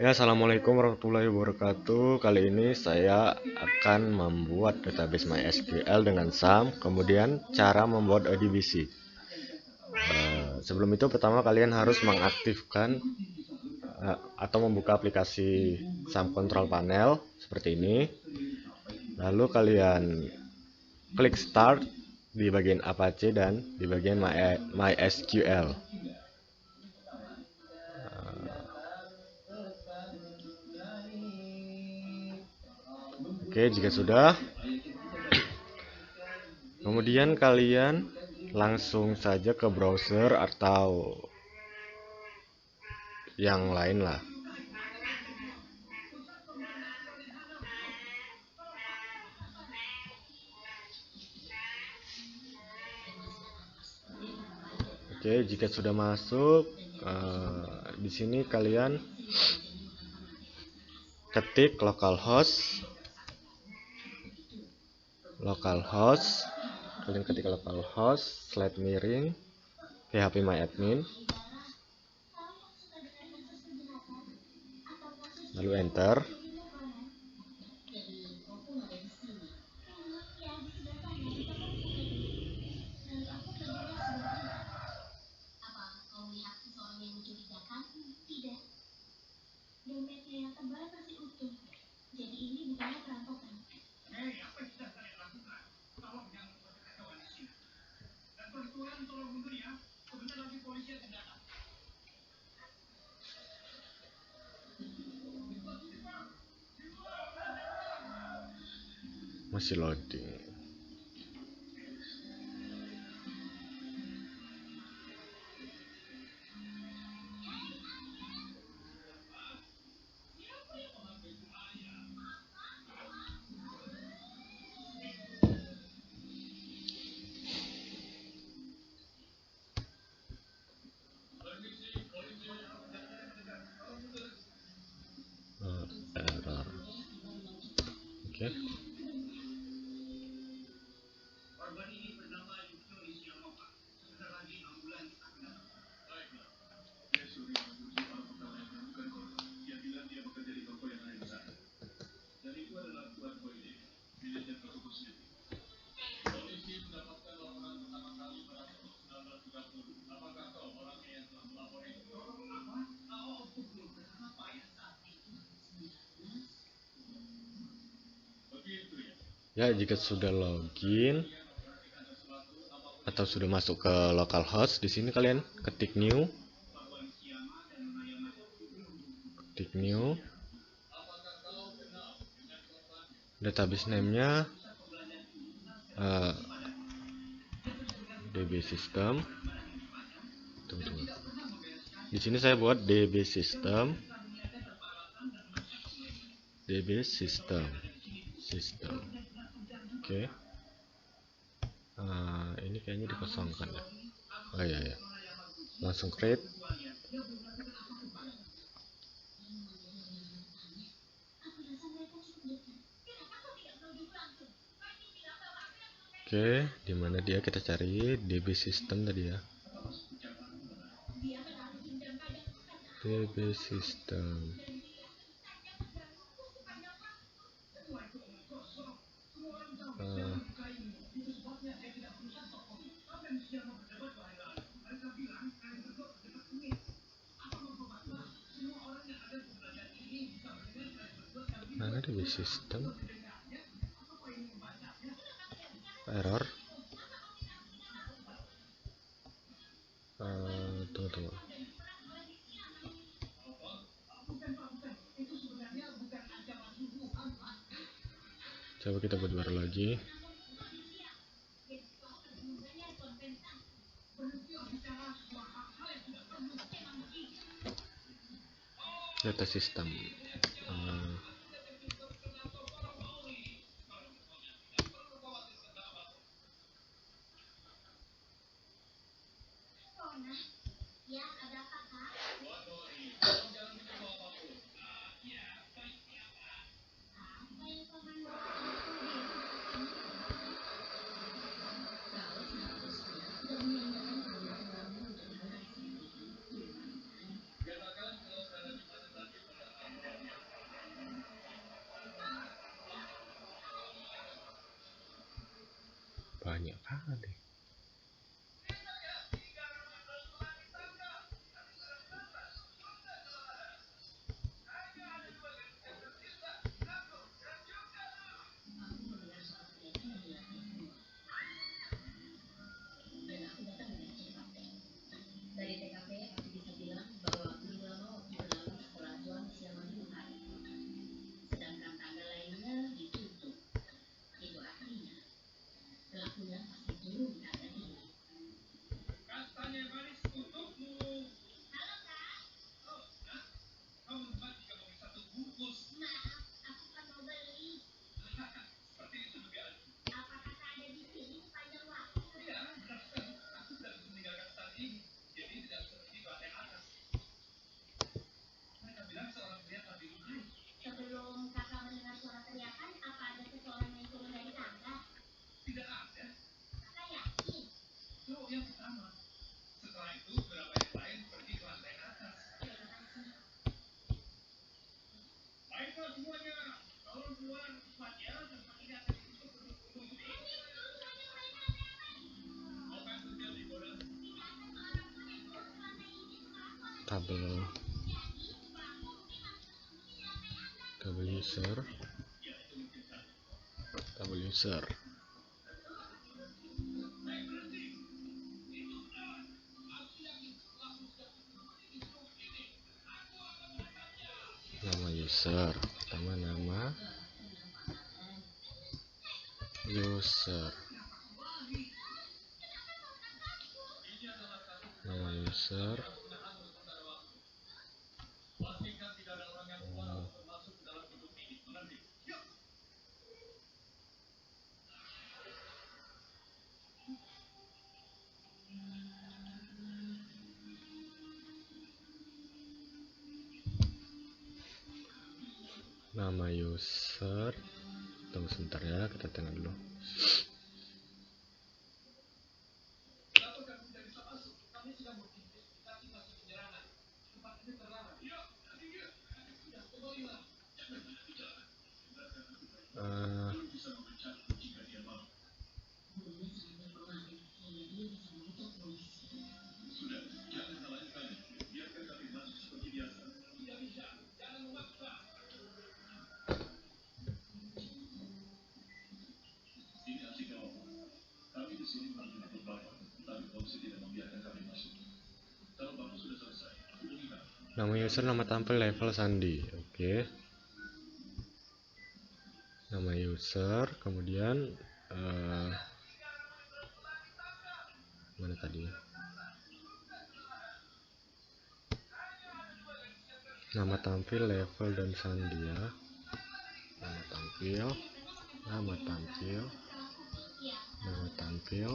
Ya, assalamualaikum warahmatullahi wabarakatuh. Kali ini saya akan membuat database MySQL dengan SAM, kemudian cara membuat ODBC. Sebelum itu, pertama kalian harus mengaktifkan atau membuka aplikasi SAM Control Panel seperti ini. Lalu kalian klik Start di bagian Apache dan di bagian MySQL. Oke, jika sudah, kemudian kalian langsung saja ke browser atau yang lain lah. Oke, jika sudah masuk, di sini kalian ketik localhost, kalian ketik localhost/miring phpMyAdmin, lalu enter. Masih loading. Error. Oke. Ya, jika sudah login atau sudah masuk ke localhost, di sini kalian ketik new, database name-nya DB system. Tunggu. Di sini saya buat DB system. Oke. Ini kayaknya dikosongkan ya. Oh iya ya. Langsung create. Oke, dimana dia, kita cari DB system tadi ya. DB system. Mana DB system? Error. Tunggu. Coba kita buat baru lagi. Data system. banyak kali. Tabel user. Nama user, pertama nama user. Nama user. Nama user. Tunggu sebentar ya, kita tengok dulu. Nama user, nama tampil, level, sandi. Oke. Nama user, kemudian mana tadi? Nama tampil, level, dan sandi ya. Nama tampil, nama tampil, nama tampil,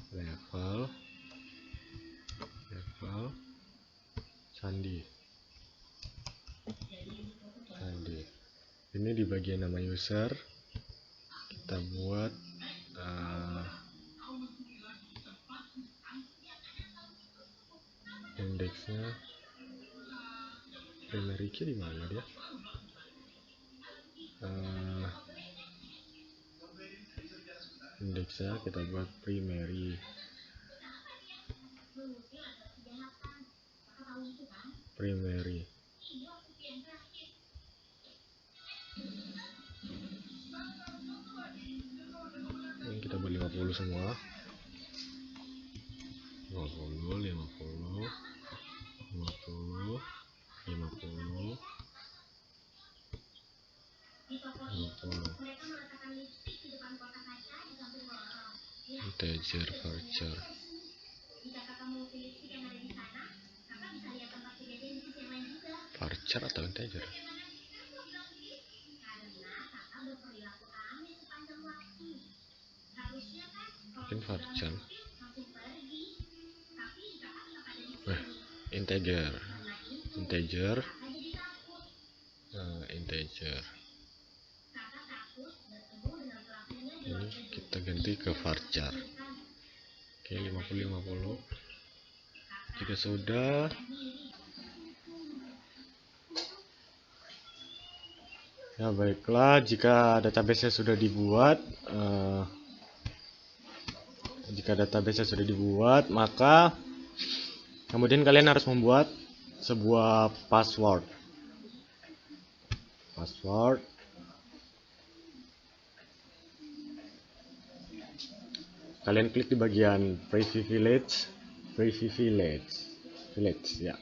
level, level, sandi. Sandi. Ini di bagian nama user kita buat indeksnya. Primary key di mana dia? Indeksnya kita buat primary. Primary. Ini kita buat 50 semua. 50, 50, 50, 50, 50. Integer, varchar. Varchar atau integer? Mungkin varchar. Integer. Integer. Integer. Ini kita ganti ke varchar. Oke, 50. Jika sudah, Ya baiklah, jika database sudah dibuat, maka kemudian kalian harus membuat sebuah password. Kalian klik di bagian privilege ya,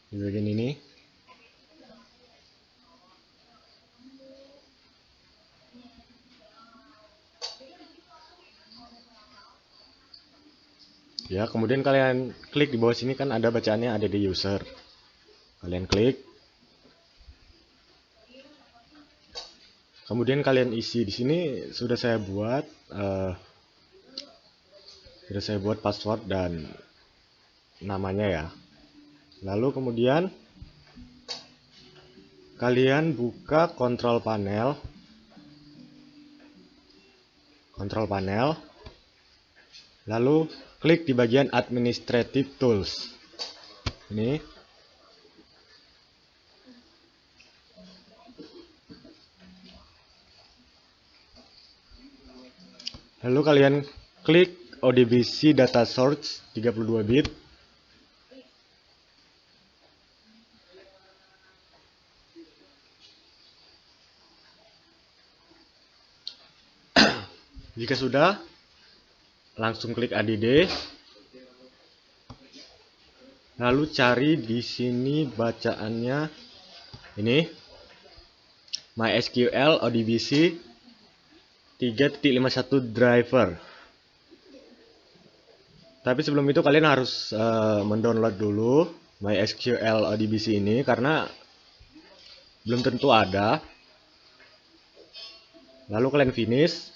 di bagian ini. Ya, kemudian kalian klik di bawah sini, kan ada bacaannya, ada di user. Kalian klik. Kemudian kalian isi. Di sini sudah saya buat password dan namanya ya. Lalu kemudian kalian buka control panel. Lalu klik di bagian administrative tools. Ini. Lalu kalian klik ODBC data source 32 bit. Jika sudah, langsung klik add. Lalu cari di sini bacaannya ini MySQL ODBC 3.51 driver. Tapi sebelum itu kalian harus mendownload dulu MySQL ODBC ini, karena belum tentu ada. Lalu kalian finish.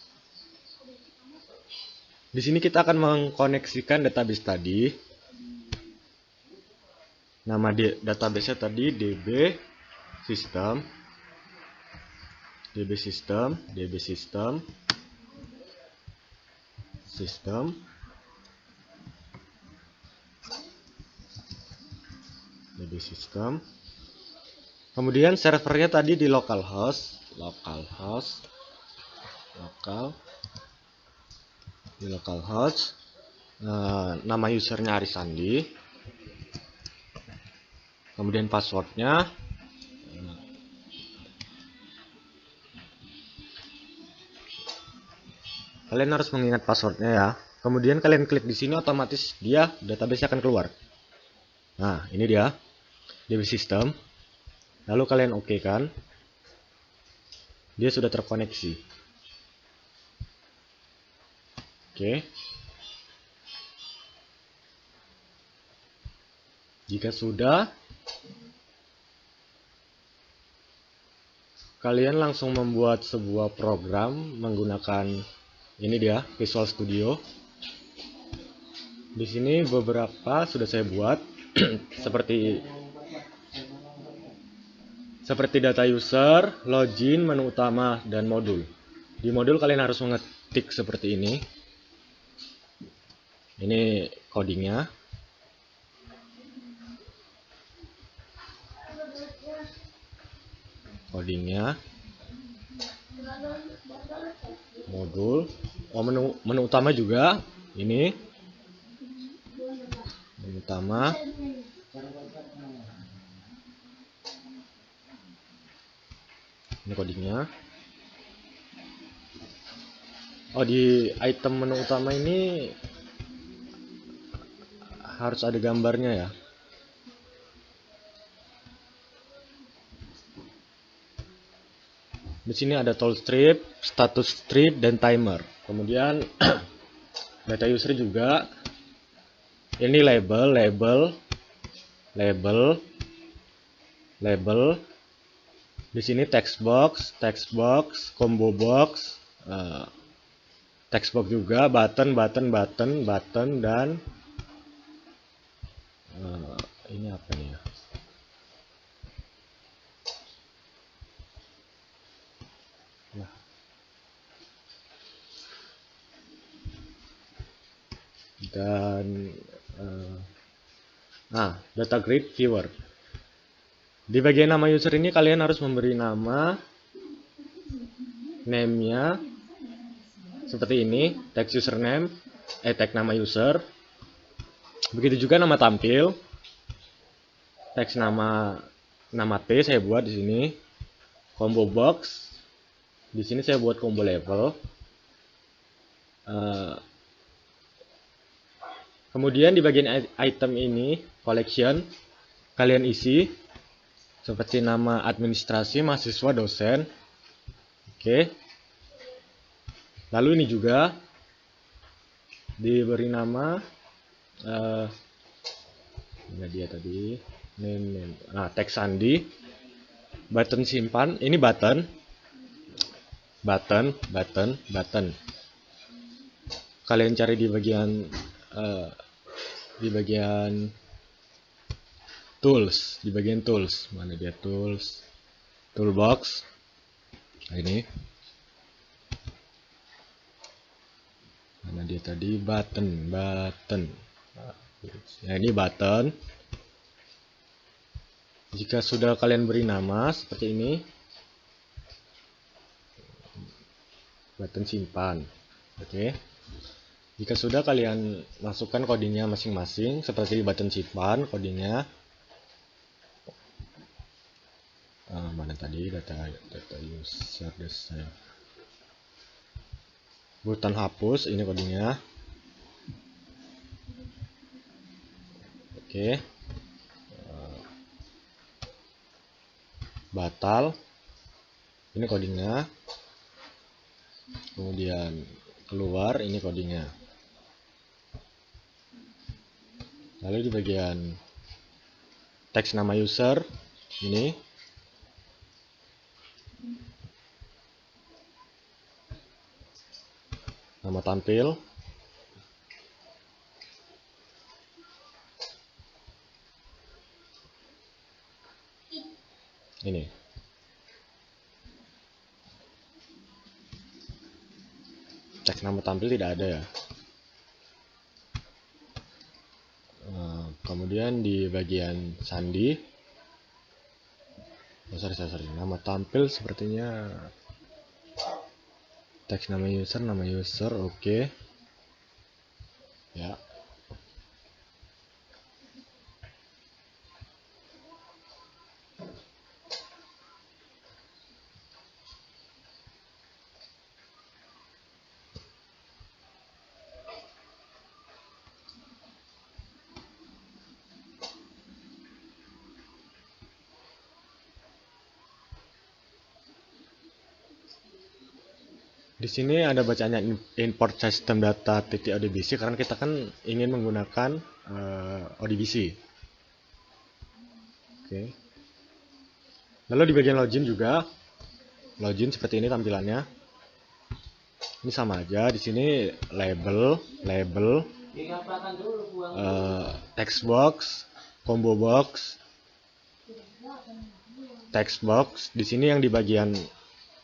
Di sini kita akan mengkoneksikan database tadi. Nama database tadi DB system. Kemudian servernya tadi di localhost. Nama usernya Arisandi. Kemudian passwordnya. Kalian harus mengingat passwordnya ya. Kemudian kalian klik di sini, otomatis dia database akan keluar. Nah, ini dia DB system. Lalu kalian oke kan? Dia sudah terkoneksi. Oke. Jika sudah, kalian langsung membuat sebuah program menggunakan ini dia, Visual Studio. Di sini beberapa sudah saya buat seperti data user, login, menu utama, dan modul. Di modul kalian harus mengetik seperti ini. Ini codingnya. Modul. Menu utama juga. Ini menu utama. Ini codingnya. Oh, di item menu utama ini harus ada gambarnya ya. Di sini ada tool strip, status strip, dan timer. Kemudian data user juga. Ini label. Di sini text box, combo box, text box juga, button, dan ini apa nih ya? Dan data grid viewer. Di bagian nama user ini kalian harus memberi nama name-nya seperti ini, tag username, tag nama user. Begitu juga nama tampil, teks nama T saya buat di sini, combo box, di sini saya buat combo level. Kemudian di bagian item ini, collection, kalian isi seperti nama administrasi, mahasiswa, dosen. Oke. Lalu ini juga diberi nama dia tadi name. Nah, teks sandi, button simpan. Ini button. Kalian cari di bagian tools, mana dia tools, toolbox. Nah, ini mana dia tadi, button. Nah, ini button. Jika sudah kalian beri nama seperti ini, button simpan. Oke. Jika sudah, kalian masukkan kodenya masing-masing seperti button simpan, kodenya mana tadi, data user design, button hapus, ini kodenya. Oke. Batal, ini kodenya. Kemudian keluar, ini kodenya. Lalu di bagian teks nama user, ini nama tampil, ini teks nama tampil tidak ada ya. Kemudian di bagian sandi, sorry, nama tampil sepertinya teks nama user, oke. Ya. Di sini ada bacaannya import system data .odbc karena kita kan ingin menggunakan ODBC. Oke. Lalu di bagian login juga, login seperti ini tampilannya. Ini sama aja. Di sini label, text box, combo box, text box. Di sini yang di bagian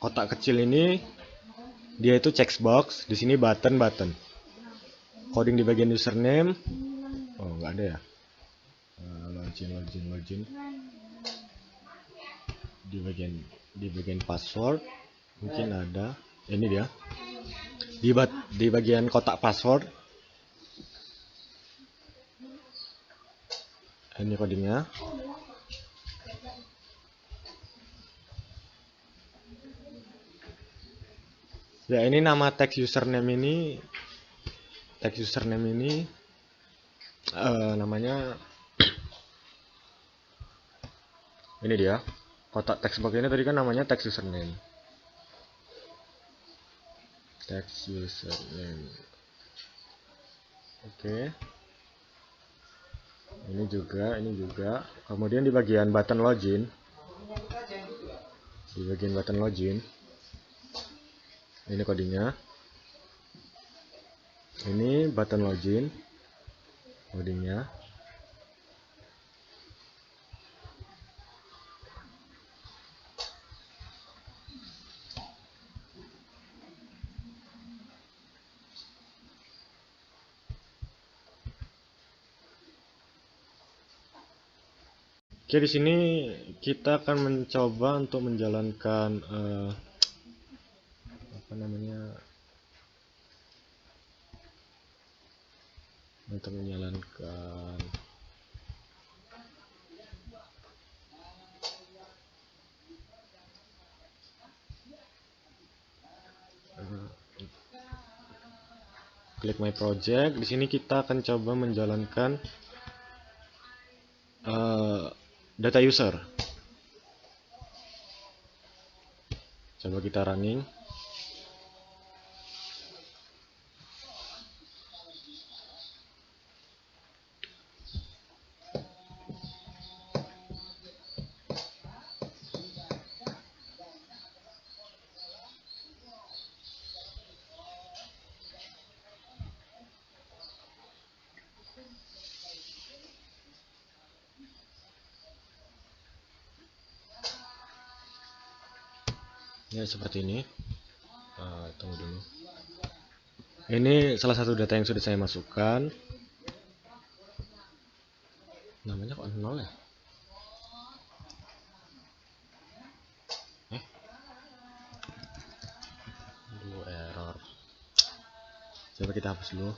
kotak kecil ini dia itu checkbox, di sini button. Coding di bagian username. Oh, nggak ada ya. Login. Di bagian password mungkin ada. Ini dia. Di bagian kotak password. Ini codingnya. Ya, ini nama teks username ini namanya ini dia. Kotak teks box ini tadi kan namanya teks username. Oke. Ini juga. Kemudian di bagian button login. Ini codingnya. Ini button login. Codingnya. Oke, di sini kita akan mencoba untuk menjalankan namanya, untuk menjalankan klik my project. Di sini kita akan coba menjalankan data user. Coba kita running. Ya, seperti ini. Tunggu dulu. Ini salah satu data yang sudah saya masukkan. Namanya kok 0 ya? Aduh, error. Coba kita hapus dulu.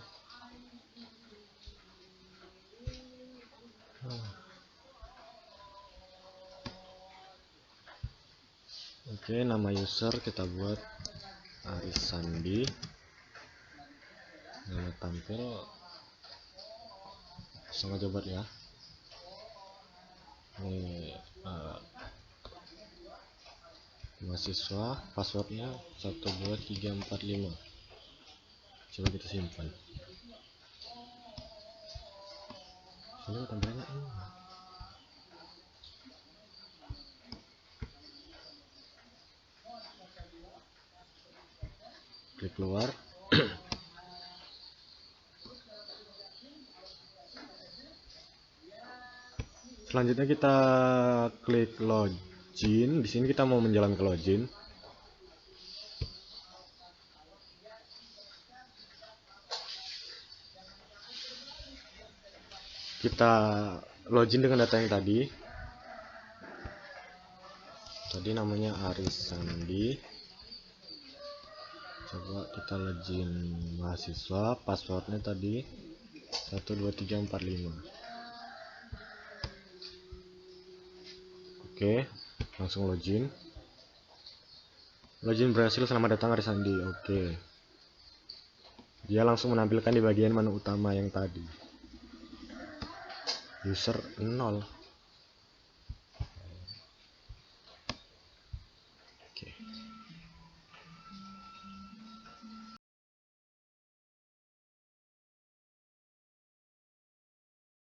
Oke, nama user kita buat Aris Sandi. Nama tampil sengaja buat ya. Ini mahasiswa, passwordnya 12345. Coba kita simpan. Ini tampilnya ini. Klik keluar. Selanjutnya kita klik login. Di sini kita mau menjalankan login. Kita login dengan data yang tadi. Tadi namanya Aris Sandi. Coba kita login mahasiswa, passwordnya tadi 12345. Oke, langsung login. Login berhasil, selamat datang Aris Sandi. Oke. Dia langsung menampilkan di bagian menu utama yang tadi. User 0. Oke.